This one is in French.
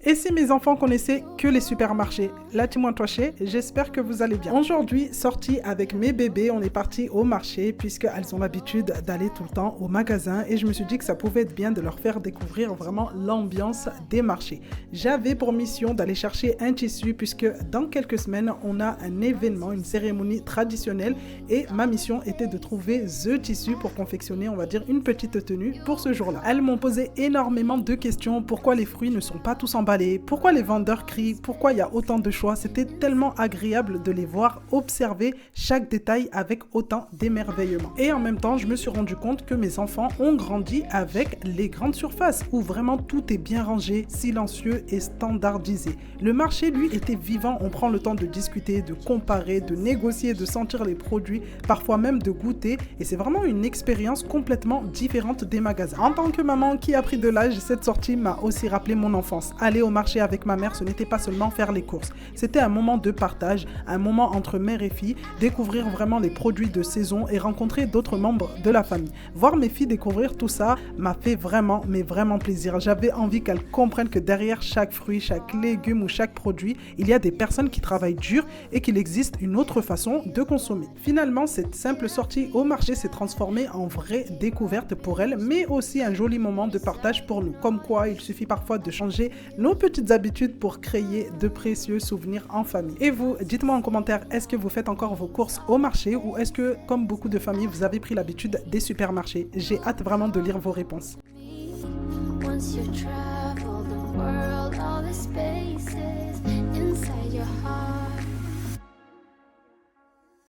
Et si mes enfants connaissaient que les supermarchés? La team Wantoché, j'espère que vous allez bien. Aujourd'hui, sortie avec mes bébés, on est parti au marché puisqu'elles ont l'habitude d'aller tout le temps au magasin et je me suis dit que ça pouvait être bien de leur faire découvrir vraiment l'ambiance des marchés. J'avais pour mission d'aller chercher un tissu puisque dans quelques semaines, on a un événement, une cérémonie traditionnelle et ma mission était de trouver the tissu pour confectionner, on va dire, une petite tenue pour ce jour-là. Elles m'ont posé énormément de questions. Pourquoi les fruits ne sont pas tous emballés? Pourquoi les vendeurs crient? Pourquoi il y a autant de choix? C'était tellement agréable de les voir observer chaque détail avec autant d'émerveillement. Et en même temps, je me suis rendu compte que mes enfants ont grandi avec les grandes surfaces où vraiment tout est bien rangé, silencieux et standardisé. Le marché, lui, était vivant. On prend le temps de discuter, de comparer, de négocier, de sentir les produits, parfois même de goûter. Et c'est vraiment une expérience complètement différente des magasins. En tant que maman qui a pris de l'âge, cette sortie m'a aussi rappelé mon enfance. Aller au marché avec ma mère, ce n'était pas seulement faire les courses. C'était un moment de partage, un moment entre mère et fille, découvrir vraiment les produits de saison et rencontrer d'autres membres de la famille. Voir mes filles découvrir tout ça m'a fait vraiment, mais vraiment plaisir. J'avais envie qu'elles comprennent que derrière chaque fruit, chaque légume ou chaque produit, il y a des personnes qui travaillent dur et qu'il existe une autre façon de consommer. Finalement, cette simple sortie au marché s'est transformée en vraie découverte pour elles, mais aussi un joli moment de partage pour nous. Comme quoi, il suffit parfois de changer nos petites habitudes pour créer de précieux souvenirs en famille. Et vous, dites-moi en commentaire, est-ce que vous faites encore vos courses au marché ou est-ce que, comme beaucoup de familles, vous avez pris l'habitude des supermarchés? J'ai hâte vraiment de lire vos réponses. Once you travel the world, all the spaces inside your heart.